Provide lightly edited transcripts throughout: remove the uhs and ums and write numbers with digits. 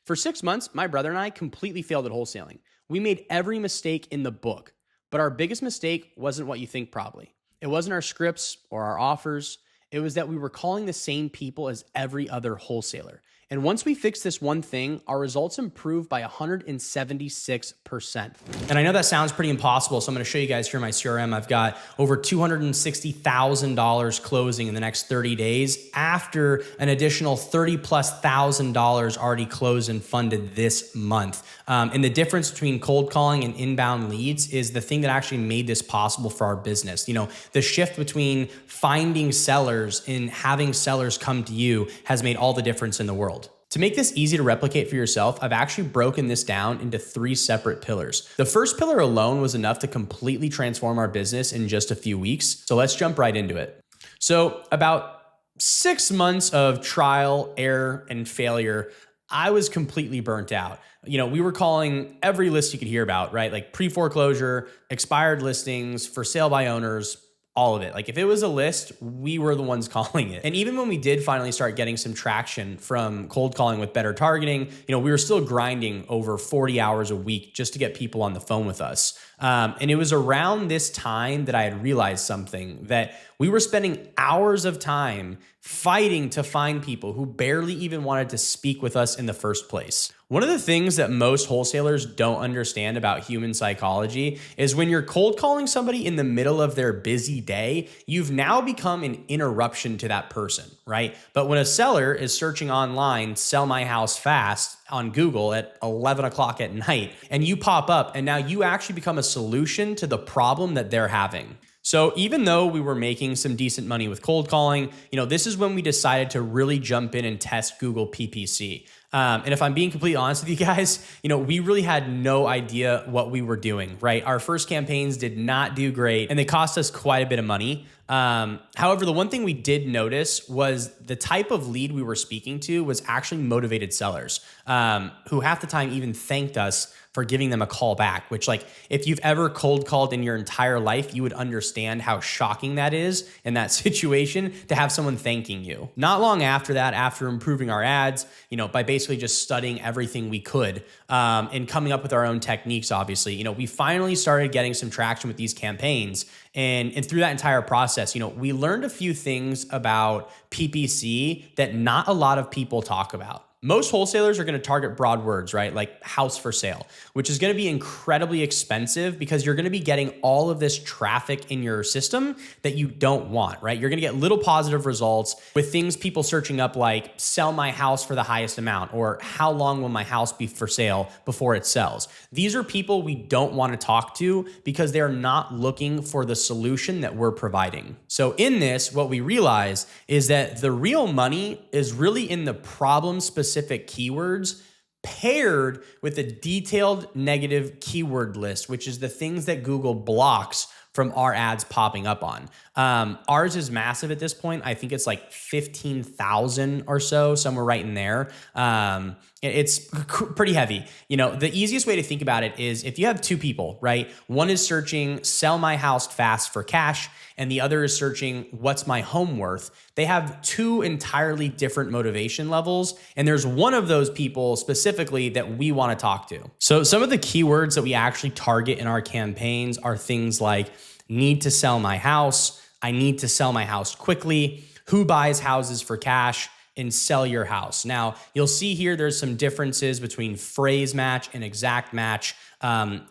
For 6 months, my brother and I completely failed at wholesaling. We made every mistake in the book, but our biggest mistake wasn't what you think probably. It wasn't our scripts or our offers. It was that we were calling the same people as every other wholesaler. And once we fixed this one thing, our results improved by 176%. And I know that sounds pretty impossible, so I'm gonna show you guys here in my CRM. I've got over $260,000 closing in the next 30 days after an additional $30,000+ already closed and funded this month. And the difference between cold calling and inbound leads is the thing that actually made this possible for our business. You know, the shift between finding sellers and having sellers come to you has made all the difference in the world. To make this easy to replicate for yourself, I've actually broken this down into 3 separate pillars. The first pillar alone was enough to completely transform our business in just a few weeks. So let's jump right into it. So about 6 months of trial, error, and failure, I was completely burnt out. You know, we were calling every list you could hear about, right? Like pre-foreclosure, expired listings, for sale by owners, all of it. Like if it was a list, we were the ones calling it. And even when we did finally start getting some traction from cold calling with better targeting, you know, we were still grinding over 40 hours a week just to get people on the phone with us. And it was around this time that I had realized something, that we were spending hours of time fighting to find people who barely even wanted to speak with us in the first place. One of the things that most wholesalers don't understand about human psychology is when you're cold calling somebody in the middle of their busy day, you've now become an interruption to that person, right? But when a seller is searching online, sell my house fast on Google at 11 o'clock at night, and you pop up and now you actually become a solution to the problem that they're having. So even though we were making some decent money with cold calling, you know, this is when we decided to really jump in and test Google PPC. And if I'm being completely honest with you guys, you know, we really had no idea what we were doing, right? Our first campaigns did not do great and they cost us quite a bit of money. However, the one thing we did notice was the type of lead we were speaking to was actually motivated sellers, who half the time even thanked us for giving them a call back, which, like, if you've ever cold called in your entire life, you would understand how shocking that is in that situation to have someone thanking you. Not long after that, after improving our ads, you know, by basically just studying everything we could, and coming up with our own techniques, obviously, you know, we finally started getting some traction with these campaigns. And through that entire process, you know, we learned a few things about PPC that not a lot of people talk about. Most wholesalers are going to target broad words, right? Like house for sale, which is going to be incredibly expensive because you're going to be getting all of this traffic in your system that you don't want, right? You're going to get little positive results with things people searching up like sell my house for the highest amount, or how long will my house be for sale before it sells. These are people we don't want to talk to because they're not looking for the solution that we're providing. So in this, what we realize is that the real money is really in the problem-specific keywords paired with a detailed negative keyword list, which is the things that Google blocks from our ads popping up on. Ours is massive at this point. I think it's like 15,000 or so, somewhere right in there. It's pretty heavy. You know, the easiest way to think about it is if you have 2 people, right? One is searching sell my house fast for cash, and the other is searching what's my home worth. They have 2 entirely different motivation levels, and there's one of those people specifically that we want to talk to. So some of the keywords that we actually target in our campaigns are things like need to sell my house, I need to sell my house quickly, who buys houses for cash, and sell your house. Now, you'll see here there's some differences between phrase match and exact match.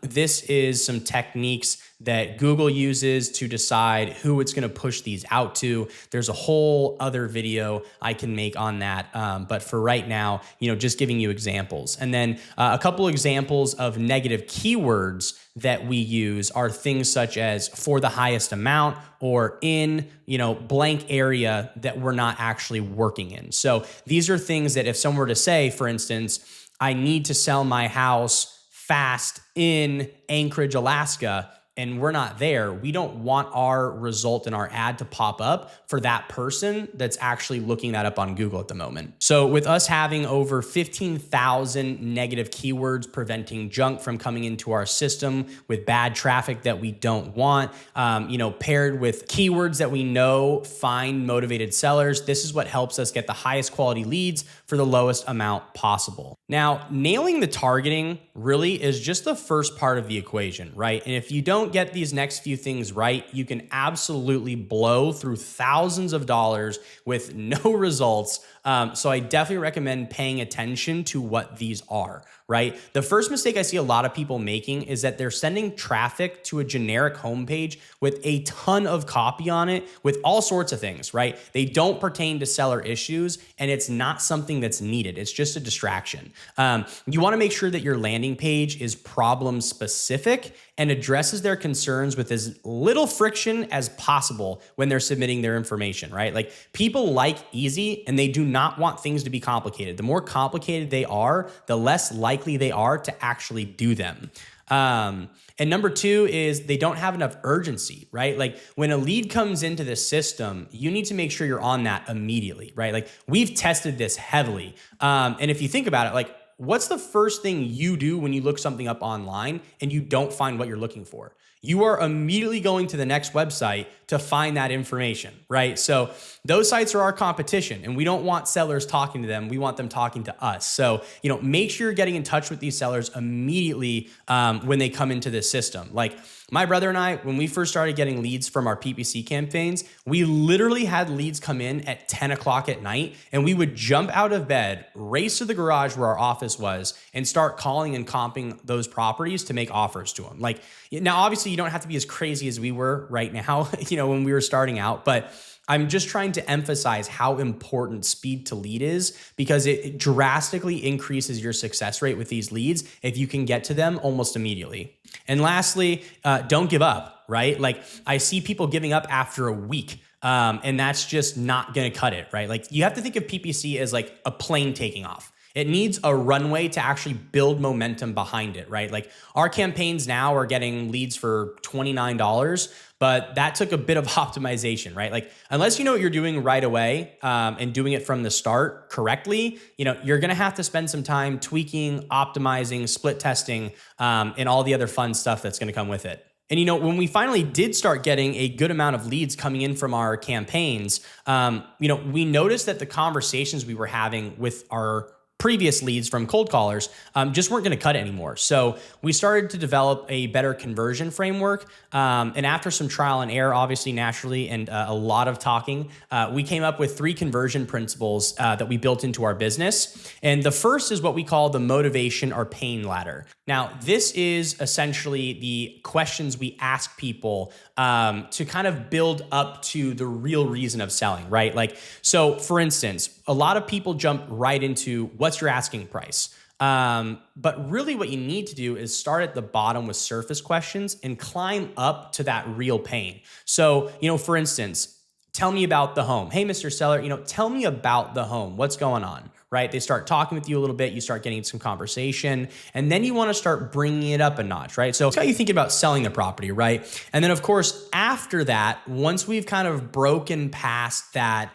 This is some techniques that Google uses to decide who it's going to push these out to. There's a whole other video I can make on that. But for right now, you know, just giving you examples. And then a couple examples of negative keywords that we use are things such as for the highest amount, or in, you know, blank area that we're not actually working in. So these are things that if someone were to say, for instance, I need to sell my house fast in Anchorage, Alaska, and we're not there, we don't want our result in our ad to pop up for that person that's actually looking that up on Google at the moment. So with us having over 15,000 negative keywords preventing junk from coming into our system with bad traffic that we don't want, paired with keywords that we know find motivated sellers, this is what helps us get the highest quality leads for the lowest amount possible. Now, nailing the targeting really is just the first part of the equation, right? And if you don't get these next few things right, you can absolutely blow through thousands of dollars with no results. So I definitely recommend paying attention to what these are, right? The first mistake I see a lot of people making is that they're sending traffic to a generic homepage with a ton of copy on it with all sorts of things, right? They don't pertain to seller issues, and it's not something that's needed. It's just a distraction. You want to make sure that your landing page is problem specific and addresses their concerns with as little friction as possible when they're submitting their information, right? Like, people like easy and they do not want things to be complicated. The more complicated they are, the less likely they are to actually do them. And number two is they don't have enough urgency, right? Like, when a lead comes into the system, you need to make sure you're on that immediately, right? Like, we've tested this heavily. And if you think about it, like, what's the first thing you do when you look something up online and you don't find what you're looking for? You are immediately going to the next website to find that information, right? So those sites are our competition, and we don't want sellers talking to them. We want them talking to us. So, make sure you're getting in touch with these sellers immediately when they come into this system. Like, my brother and I, when we first started getting leads from our PPC campaigns, we literally had leads come in at 10 o'clock at night, and we would jump out of bed, race to the garage where our office was, and start calling and comping those properties to make offers to them. Like, now, obviously, you don't have to be as crazy as we were right now, when we were starting out, but I'm just trying to emphasize how important speed to lead is, because it drastically increases your success rate with these leads if you can get to them almost immediately. And lastly, don't give up, right? Like, I see people giving up after a week. And that's just not going to cut it, right? Like, you have to think of PPC as like a plane taking off. It needs a runway to actually build momentum behind it, right? Like, our campaigns now are getting leads for $29, but that took a bit of optimization, right? Like, unless you know what you're doing right away and doing it from the start correctly, you're going to have to spend some time tweaking, optimizing, split testing, and all the other fun stuff that's going to come with it. And, when we finally did start getting a good amount of leads coming in from our campaigns, we noticed that the conversations we were having with our previous leads from cold callers just weren't going to cut it anymore. So we started to develop a better conversion framework. And after some trial and error, obviously, naturally, and a lot of talking, we came up with 3 conversion principles that we built into our business. And the first is what we call the motivation or pain ladder. Now, this is essentially the questions we ask people to kind of build up to the real reason of selling, right? Like, so for instance, a lot of people jump right into what's your asking price? But really what you need to do is start at the bottom with surface questions and climb up to that real pain. So, for instance, tell me about the home. Hey, Mr. Seller, tell me about the home. What's going on, right? They start talking with you a little bit. You start getting some conversation, and then you want to start bringing it up a notch, right? So that's how you think about selling the property, right? And then, of course, after that, once we've kind of broken past that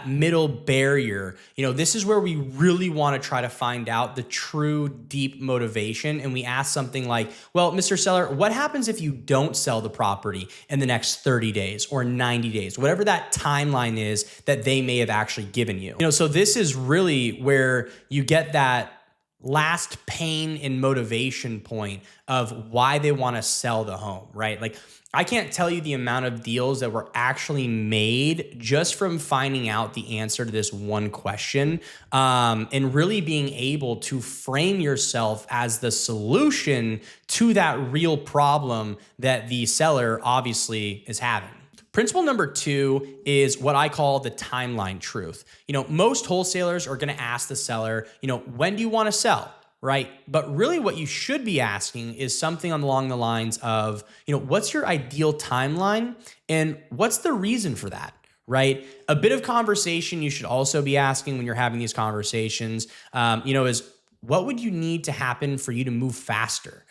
middle barrier, this is where we really want to try to find out the true deep motivation. And we ask something like, well, Mr. Seller, what happens if you don't sell the property in the next 30 days or 90 days, whatever that timeline is that they may have actually given you? So this is really where you get that last pain and motivation point of why they want to sell the home, right? Like, I can't tell you the amount of deals that were actually made just from finding out the answer to this one question, and really being able to frame yourself as the solution to that real problem that the seller obviously is having. Principle number 2 is what I call the timeline truth. Most wholesalers are going to ask the seller, when do you want to sell? Right? But really what you should be asking is something along the lines of, what's your ideal timeline and what's the reason for that? Right? A bit of conversation you should also be asking when you're having these conversations, is what would you need to happen for you to move faster?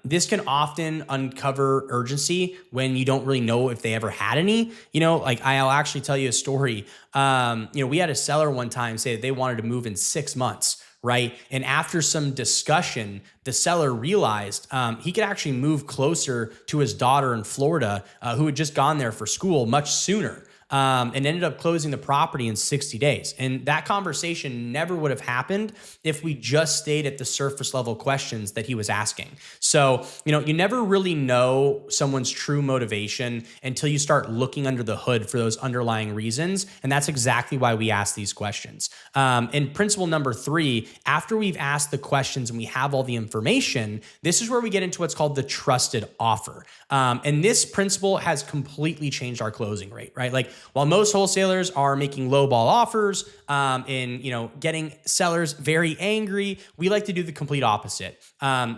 This can often uncover urgency when you don't really know if they ever had any. Like I'll actually tell you a story. We had a seller one time say that they wanted to move in 6 months. Right. And after some discussion, the seller realized he could actually move closer to his daughter in Florida, who had just gone there for school much sooner. And ended up closing the property in 60 days. And that conversation never would have happened if we just stayed at the surface level questions that he was asking. So, you never really know someone's true motivation until you start looking under the hood for those underlying reasons. And that's exactly why we ask these questions. And principle number 3, after we've asked the questions and we have all the information, this is where we get into what's called the trusted offer. And this principle has completely changed our closing rate, right? Like, while most wholesalers are making lowball offers and getting sellers very angry, we like to do the complete opposite.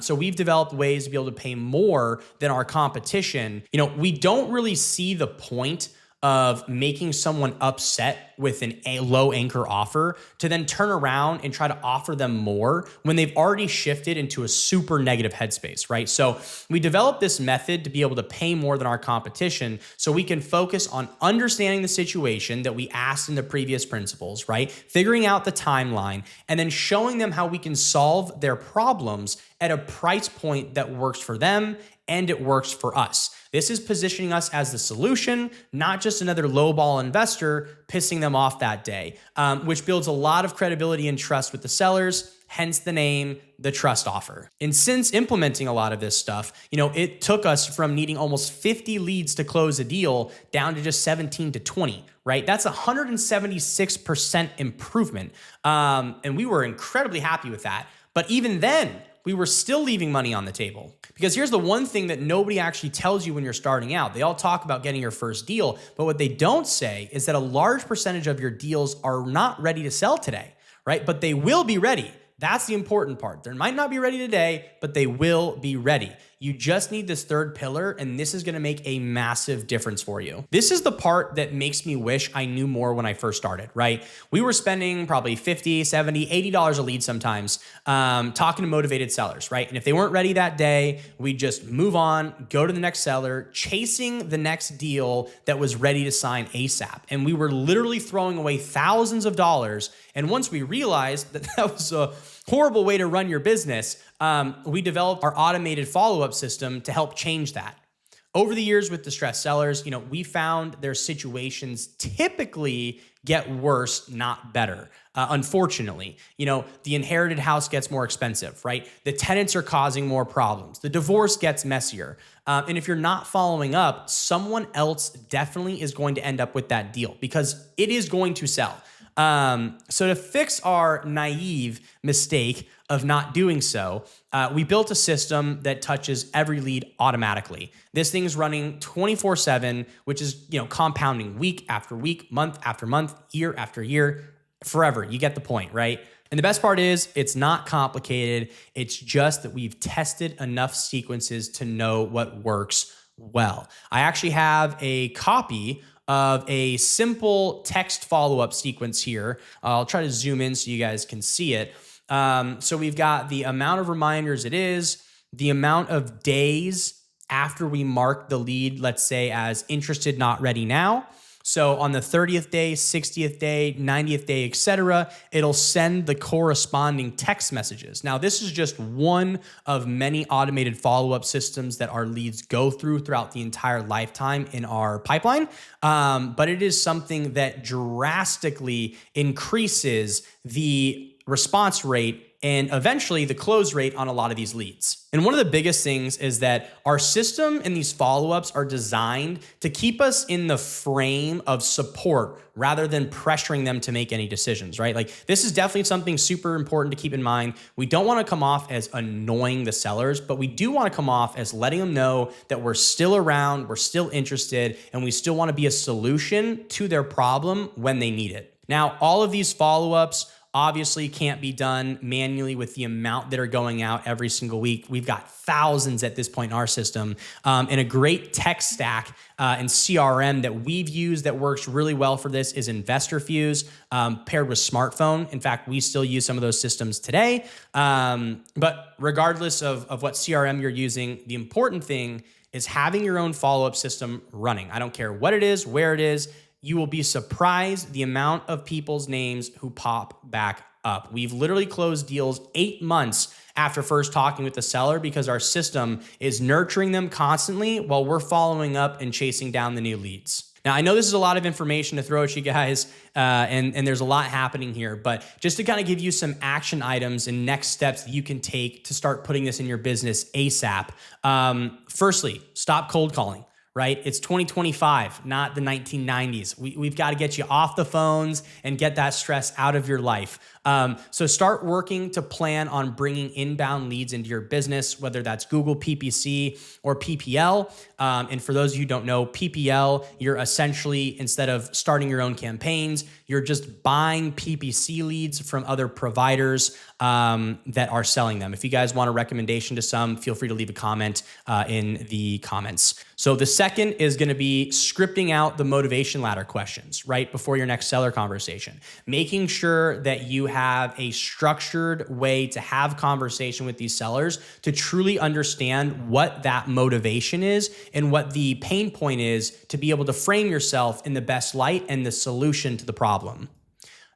So we've developed ways to be able to pay more than our competition. We don't really see the point of making someone upset with a low anchor offer to then turn around and try to offer them more when they've already shifted into a super negative headspace, right? So we developed this method to be able to pay more than our competition so we can focus on understanding the situation that we asked in the previous principles, right? Figuring out the timeline and then showing them how we can solve their problems at a price point that works for them and it works for us. This is positioning us as the solution, not just another lowball investor pissing them off that day, which builds a lot of credibility and trust with the sellers, hence the name, the trust offer. And since implementing a lot of this stuff, it took us from needing almost 50 leads to close a deal down to just 17 to 20, right? That's 176% improvement. And we were incredibly happy with that. But even then, we were still leaving money on the table. Because here's the one thing that nobody actually tells you when you're starting out. They all talk about getting your first deal, but what they don't say is that a large percentage of your deals are not ready to sell today, right? But they will be ready. That's the important part. They might not be ready today, but they will be ready. You just need this third pillar, and this is going to make a massive difference for you. This is the part that makes me wish I knew more when I first started, right? We were spending probably $50, $70, $80 a lead sometimes talking to motivated sellers, right? And if they weren't ready that day, we'd just move on, go to the next seller, chasing the next deal that was ready to sign ASAP. And we were literally throwing away thousands of dollars. And once we realized that that was a horrible way to run your business, we developed our automated follow-up system to help change that. Over the years with distressed sellers, we found their situations typically get worse, not better. Unfortunately, the inherited house gets more expensive, right? The tenants are causing more problems. The divorce gets messier. And if you're not following up, someone else definitely is going to end up with that deal because it is going to sell. So to fix our naive mistake of not doing so, we built a system that touches every lead automatically. This thing's running 24/7, which is, compounding week after week, month after month, year after year, forever. You get the point, right? And the best part is it's not complicated. It's just that we've tested enough sequences to know what works well. I actually have a copy of a simple text follow-up sequence here. I'll try to zoom in so you guys can see it. So we've got the amount of reminders it is, the amount of days after we mark the lead, let's say as interested, not ready now. So on the 30th day, 60th day, 90th day, etc., it'll send the corresponding text messages. Now, this is just one of many automated follow-up systems that our leads go throughout the entire lifetime in our pipeline. But it is something that drastically increases the response rate and eventually the close rate on a lot of these leads. And one of the biggest things is that our system and these follow-ups are designed to keep us in the frame of support rather than pressuring them to make any decisions, right? Like this is definitely something super important to keep in mind. We don't want to come off as annoying the sellers, but we do want to come off as letting them know that we're still around, we're still interested, and we still want to be a solution to their problem when they need it. Now, all of these follow-ups obviously can't be done manually with the amount that are going out every single week. We've got thousands at this point in our system, and a great tech stack and CRM that we've used that works really well for this is InvestorFuse, paired with smartphone. In fact, we still use some of those systems today. But regardless of what CRM you're using, the important thing is having your own follow-up system running. I don't care what it is, where it is. You will be surprised the amount of people's names who pop back up. We've literally closed deals 8 months after first talking with the seller because our system is nurturing them constantly while we're following up and chasing down the new leads. Now, I know this is a lot of information to throw at you guys, and there's a lot happening here, but just to kind of give you some action items and next steps that you can take to start putting this in your business ASAP. Firstly, stop cold calling. Right? It's 2025, not the 1990s. We've got to get you off the phones and get that stress out of your life. So start working to plan on bringing inbound leads into your business, whether that's Google PPC or PPL. And for those of you who don't know, PPL, you're essentially, instead of starting your own campaigns, you're just buying PPC leads from other providers that are selling them. If you guys want a recommendation to some, feel free to leave a comment in the comments. So the second is going to be scripting out the motivation ladder questions right before your next seller conversation, making sure that you have a structured way to have conversation with these sellers to truly understand what that motivation is and what the pain point is to be able to frame yourself in the best light and the solution to the problem.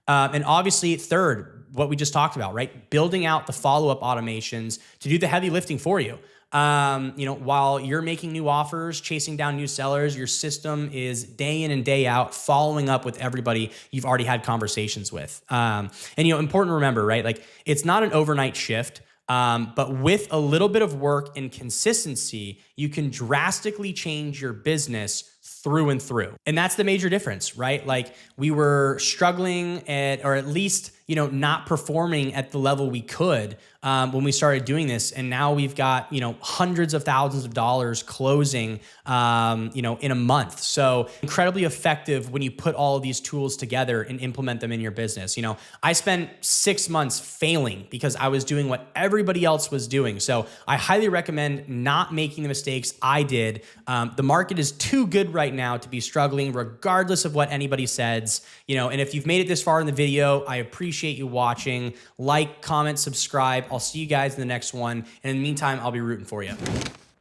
And obviously, third, what we just talked about, right? Building out the follow-up automations to do the heavy lifting for you. While you're making new offers, chasing down new sellers, your system is day in and day out following up with everybody you've already had conversations with. Important to remember, right? Like it's not an overnight shift. But with a little bit of work and consistency, you can drastically change your business through and through. And that's the major difference, right? Like we were struggling or at least, not performing at the level we could when we started doing this. And now we've got, hundreds of thousands of dollars closing, in a month. So incredibly effective when you put all of these tools together and implement them in your business. I spent 6 months failing because I was doing what everybody else was doing. So I highly recommend not making the mistakes I did. The market is too good right now to be struggling regardless of what anybody says, and if you've made it this far in the video, I appreciate you watching. Like, comment, subscribe. I'll see you guys in the next one. And in the meantime, I'll be rooting for you.